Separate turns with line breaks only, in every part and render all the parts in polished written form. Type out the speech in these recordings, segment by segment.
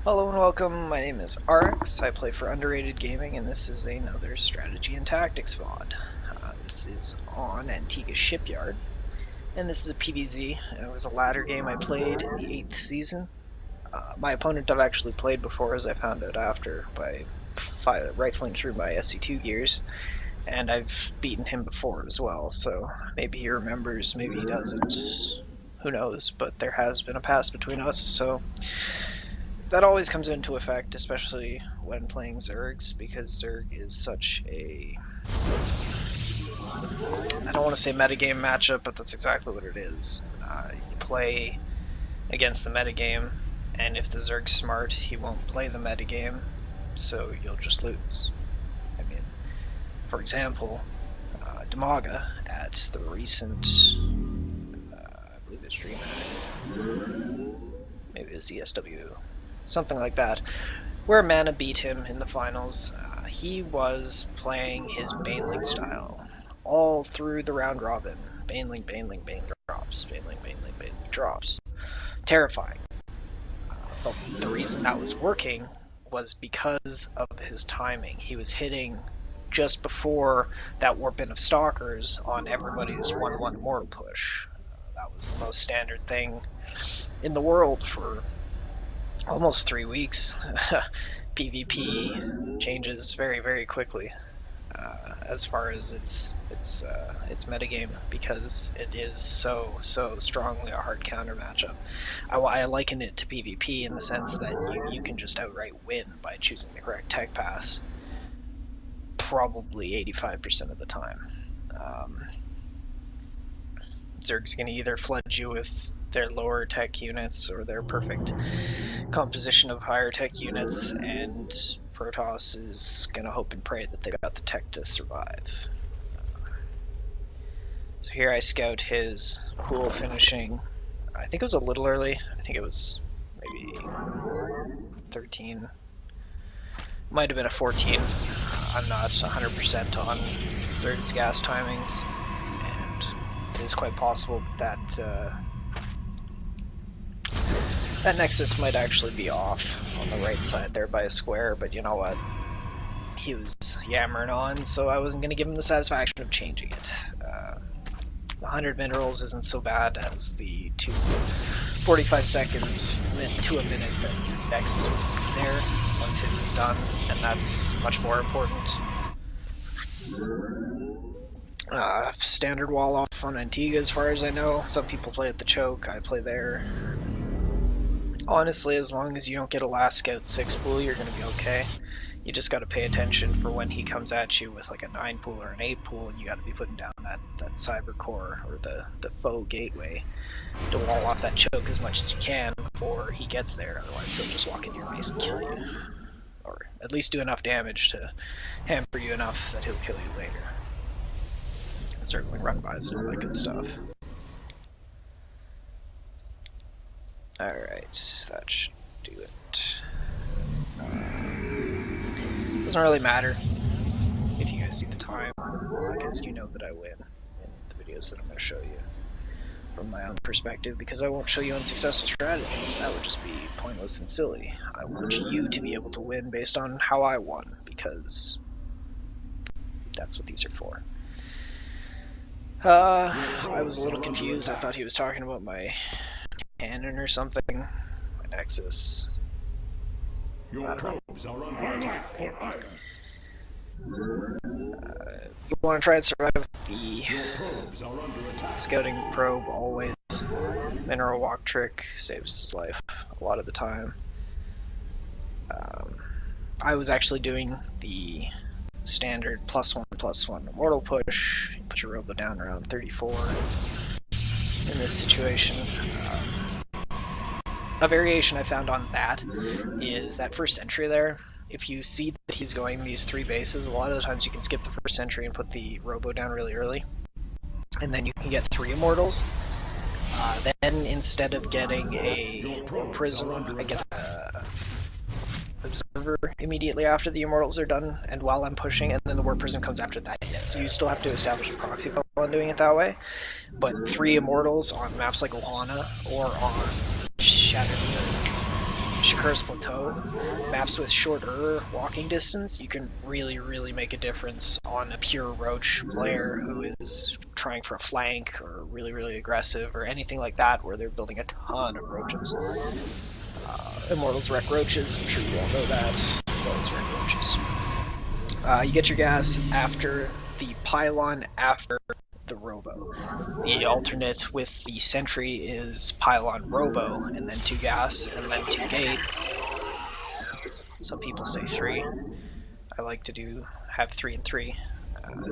Hello and welcome, my name is Aurex, I play for Underrated Gaming, and this is another Strategy and Tactics VOD. This is on Antigua Shipyard, and this is a PvZ. It was a ladder game I played in the 8th season. My opponent I've actually played before, as I found out after, by rifling through my SC2 gears, and I've beaten him before as well, so maybe he remembers, maybe he doesn't, who knows, but there has been a past between us, so that always comes into effect, especially when playing Zergs, because Zerg is such a, I don't want to say metagame matchup, but that's exactly what it is. You play against the metagame, and if the Zerg's smart, he won't play the metagame, so you'll just lose. I mean, for example, Demaga at the recent, I believe it's DreamHack, maybe it was ESW, something like that, where Mana beat him in the finals. He was playing his Baneling style all through the round robin. Baneling, Baneling, Baneling drops, Baneling, Baneling, Baneling drops. Terrifying. But the reason that was working was because of his timing. He was hitting just before that Warpin of Stalkers on everybody's 1-1 Immortal push. That was the most standard thing in the world for almost 3 weeks. PvP changes very, very quickly as far as its metagame, because it is so strongly a hard counter matchup. I liken it to PvP in the sense that you can just outright win by choosing the correct tech paths, probably 85% of the time. Zerg's going to either flood you with their lower tech units or their perfect composition of higher tech units, and Protoss is going to hope and pray that they've got the tech to survive. So here I scout his pool finishing. I think it was a little early. I think it was maybe 13. Might have been a 14. I'm not 100% on Zerg's gas timings, and it is quite possible that that Nexus might actually be off on the right side there by a square, but you know what? He was yammering on, so I wasn't going to give him the satisfaction of changing it. 100 minerals isn't so bad as the 45 seconds to a minute that your Nexus will be there once his is done, and that's much more important. Standard wall off on Antigua as far as I know. Some people play at the choke, I play there. Honestly, as long as you don't get a last scout 6 pool, you're going to be okay. You just got to pay attention for when he comes at you with like a 9 pool or an 8 pool, and you got to be putting down that cyber core or the faux gateway to wall off that choke as much as you can before he gets there. Otherwise, he'll just walk into your base and kill you, or at least do enough damage to hamper you enough that he'll kill you later. And certainly run bys and all that good stuff. Alright, that should do it. Doesn't really matter if you guys see the time, because you know that I win in the videos that I'm going to show you from my own perspective, because I won't show you unsuccessful strategies. That would just be pointless and silly. I want you to be able to win based on how I won, because that's what these are for. I was a little confused. I thought he was talking about my cannon or something. My Nexus.
Your probes are under attack for iron.
You want to try and survive the scouting probe always. Mineral walk trick saves his life a lot of the time. I was actually doing the standard +1/+1 immortal push. You put your robo down around 34 in this situation. A variation I found on that is that first sentry there. If you see that he's going these 3 bases, a lot of the times you can skip the first sentry and put the robo down really early, and then you can get 3 immortals. Then instead of getting a prism, I get a observer immediately after the immortals are done, and while I'm pushing, and then the war prism comes after that. You still have to establish a proxy while doing it that way, but 3 immortals on maps like Ohana or on Shattered Shakur's Plateau, maps with shorter walking distance, you can really make a difference on a pure roach player who is trying for a flank or really aggressive or anything like that where they're building a ton of roaches. Immortals wreck roaches, I'm sure you all know that. Immortals wreck roaches. You get your gas after the pylon, after the robo. The alternate with the sentry is pylon robo, and then 2 gas, and then 2 gate. Some people say 3. I like to have 3 and 3.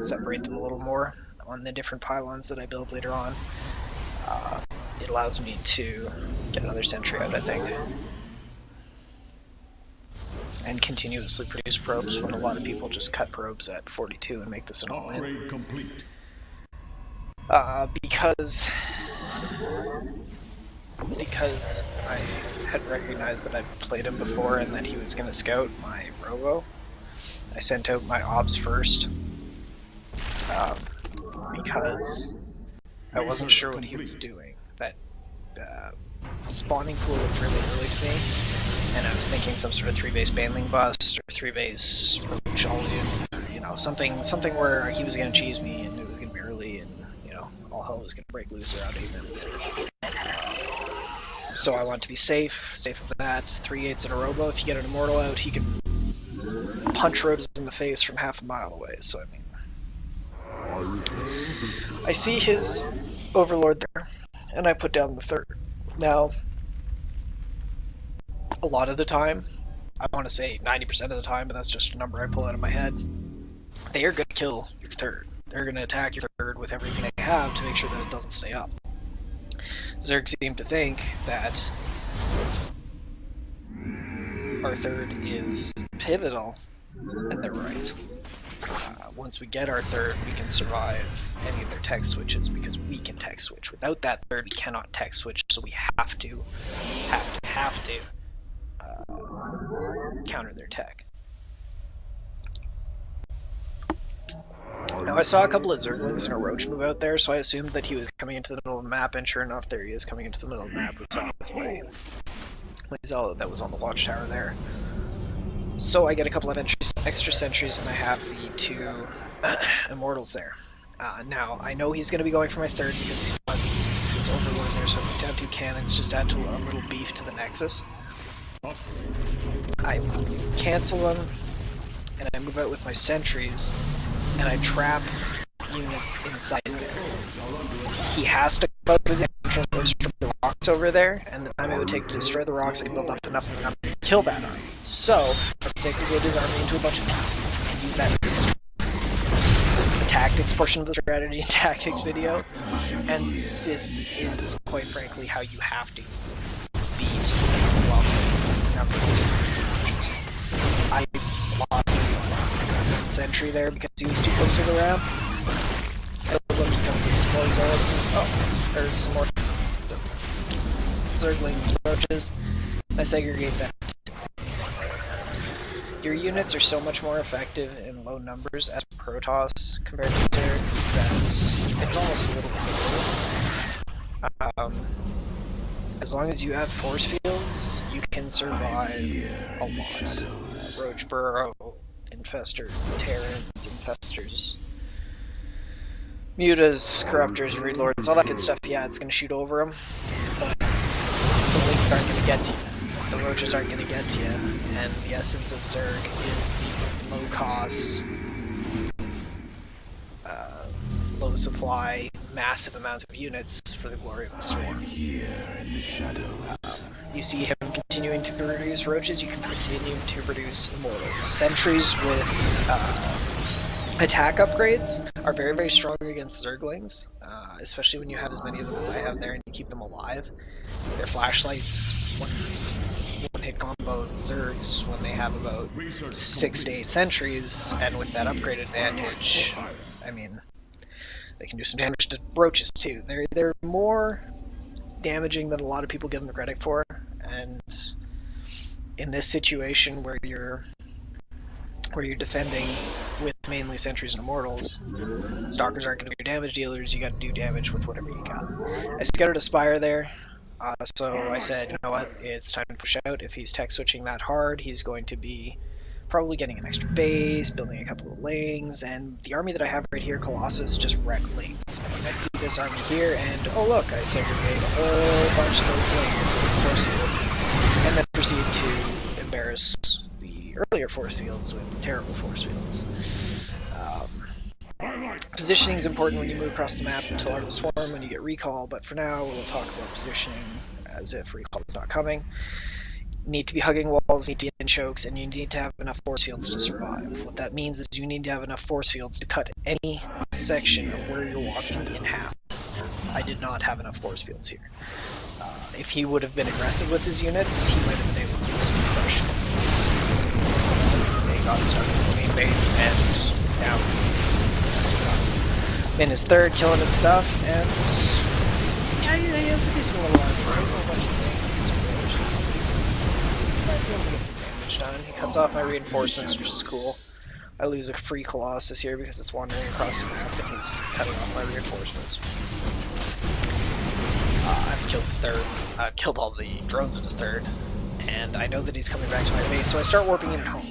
Separate them a little more on the different pylons that I build later on. It allows me to get another sentry out, I think. And continuously produce probes when a lot of people just cut probes at 42 and make this an all-in.
Upgrade complete.
Because I had recognized that I'd played him before and that he was going to scout my robo, I sent out my ops first. Because I wasn't sure what he was doing. That spawning pool looked really early to me, and I was thinking some sort of 3-base bandling bust or 3-base Jolly, you know, something where he was going to cheese me and it was going to be early, and you know, all hell was going to break loose around 8 minutes. So I want to be safe of that. 3 8s in a robo. If you get an immortal out, he can punch roaches in the face from half a mile away. So I mean, I see his overlord there, and I put down the 3rd. Now, a lot of the time, I want to say 90% of the time, but that's just a number I pull out of my head, they are going to kill your 3rd. They're going to attack your 3rd with everything they have to make sure that it doesn't stay up. Zerg seem to think that our 3rd is pivotal, and they're right. Once we get our 3rd, we can survive any of their tech switches because we can tech switch. Without that 3rd, we cannot tech switch, so we have to counter their tech. Now, I saw a couple of Zerglings and a Roach move out there, so I assumed that he was coming into the middle of the map, and sure enough, there he is coming into the middle of the map with my Zealot that was on the watchtower there. So I get a couple of extra sentries, and I have the 2 Immortals there. Now, I know he's going to be going for my 3rd because he's got his Overlord there, so if we have 2 cannons, just add to a little beef to the Nexus. I cancel them, and I move out with my sentries, and I trap units inside there. He has to go out to the entrance from the rocks over there, and the time it would take to destroy the rocks, I build up enough to kill that army. So, let's segregate his army into a bunch of pieces and use that the tactics portion of the strategy and tactics video. And this is, quite frankly, how you have to beat I lost sentry there because he was too close to the ramp. Oh, there's some more Zerglings, roaches. I segregate that. Your units are so much more effective in low numbers as Protoss compared to Zerg that it's almost a little bit. As long as you have force fields, you can survive a lot. Roach Burrow, Infester, Terrans, Infestors, Mutas, Corruptors, Reed Lords, all that good stuff. Yeah, it's going to shoot over them, but the links aren't going to get to you. The roaches aren't going to get to you, and the essence of Zerg is these low-cost, low supply, massive amounts of units for the glory of this war. You see him continuing to produce roaches, you can continue to produce immortals. Sentries with attack upgrades are very strong against Zerglings, especially when you have as many of them as I have there and you keep them alive. Their flashlights, one-hit combo Zergs when they have about 6 to 8 sentries, and with that upgrade advantage, I mean, they can do some damage to roaches too. They're more damaging than a lot of people give them credit for, and in this situation where you're defending with mainly sentries and immortals, stalkers aren't going to be your damage dealers. You got to do damage with whatever you got. I scouted a spire there. So I said, you know what, it's time to push out. If he's tech switching that hard, he's going to be probably getting an extra base, building a couple of lanes, and the army that I have right here, Colossus, just wrecked lanes. I see this army here, and oh look, I segregate a whole bunch of those lanes with force fields, and then proceed to embarrass the earlier force fields with terrible force fields. Positioning is important when you move across the map until Art of the Swarm when you get recall, but for now we'll talk about positioning as if recall is not coming. You need to be hugging walls, need to be in chokes, and you need to have enough force fields to survive. What that means is you need to have enough force fields to cut any section of where you're walking in half. I did not have enough force fields here. If he would have been aggressive with his units, he might have been able to do some crush. They got started in the main base, and now in his third, killing his stuff, and yeah, he has a decent little army. He has a whole bunch of things. Might be able to get some damage done. He cuts off my reinforcements, which is cool. I lose a free Colossus here because it's wandering across the map, and he's cutting off my reinforcements. I've killed the third. I've killed all the drones in the third, and I know that he's coming back to my base, so I start warping in at home.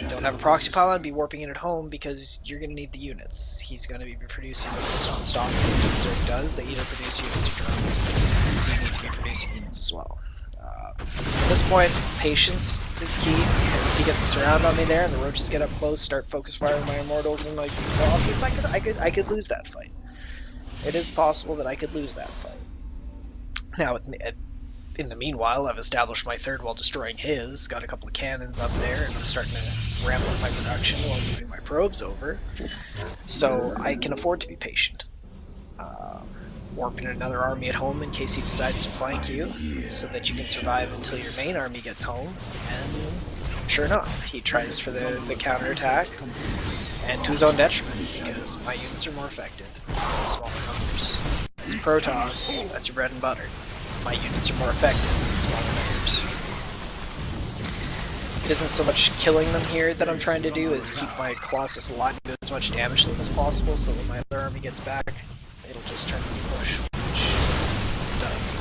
Don't have a proxy pylon, be warping in at home because you're going to need the units. He's going to be producing units non-stop. Zerg does. They either produce units or drones. You need to be producing units as well. At this point, patience is key. If he gets a surround on me there and the roaches get up close, start focus firing my immortals, and like, well, I could lose that fight. It is possible that I could lose that fight. Now, in the meanwhile, I've established my third while destroying his, got a couple of cannons up there, and I'm starting to ramp up my production while moving my probes over. So I can afford to be patient. Warping another army at home in case he decides to flank you, so that you can survive until your main army gets home. And sure enough, he tries for the counterattack, and to his own detriment, because my units are more effective. Smaller numbers. It's Protoss, that's your bread and butter. My units are more effective in smaller numbers. It isn't so much killing them here that I'm trying to do, is keep my Colossus alive and do as much damage to them as possible, so when my other army gets back, it'll just turn into push, which it does.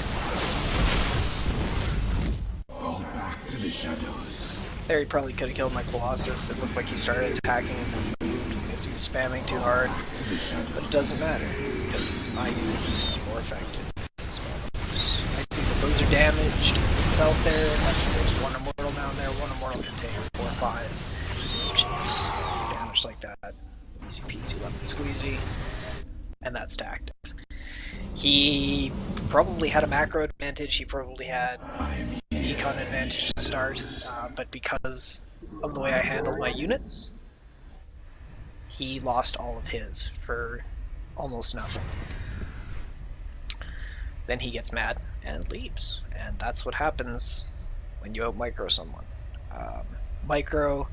Fall back to the shadows.
There he probably could have killed my Colossus. It looked like he started attacking and then moved because he was spamming too hard. But it doesn't matter, because my units are more effective in small numbers. I see that those are damaged. It's out there. There's one immortal down there. One immortal can take 4 or 5. Jesus, damage like that. Easy peasy, lemon squeezy. And that's tactics. He probably had a macro advantage. He probably had an econ advantage to start. But because of the way I handled my units, he lost all of his for almost nothing. Then he gets mad and leaves, and that's what happens when you out-micro someone. Micro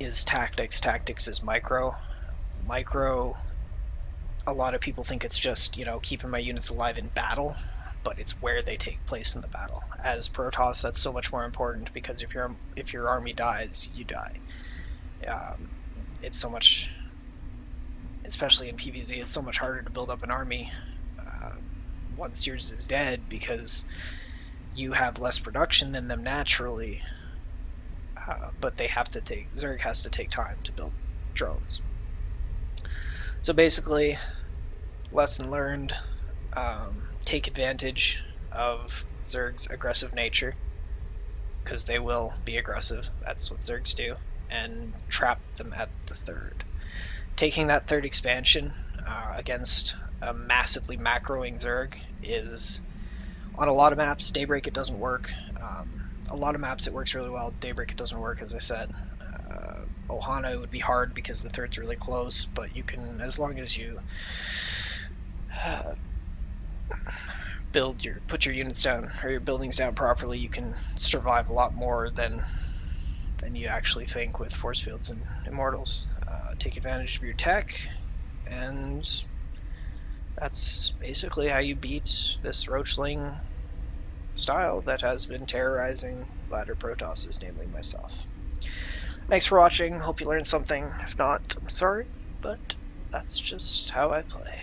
is tactics, tactics is micro. Micro, a lot of people think it's just, you know, keeping my units alive in battle, but it's where they take place in the battle. As Protoss, that's so much more important, because if your army dies, you die. It's so much, especially in PvZ, it's so much harder to build up an army once yours is dead, because you have less production than them naturally, but Zerg has to take time to build drones. So basically, lesson learned, take advantage of Zerg's aggressive nature, because they will be aggressive, that's what Zergs do, and trap them at the third. Taking that third expansion against a massively macroing Zerg is, on a lot of maps, Daybreak it doesn't work. A lot of maps it works really well, Daybreak it doesn't work, as I said. Ohana would be hard because the third's really close, but you can, as long as you put your units down, or your buildings down properly, you can survive a lot more than you actually think with force fields and immortals. Take advantage of your tech, and that's basically how you beat this roachling style that has been terrorizing ladder Protosses, namely myself. Thanks for watching, hope you learned something. If not, I'm sorry, but that's just how I play.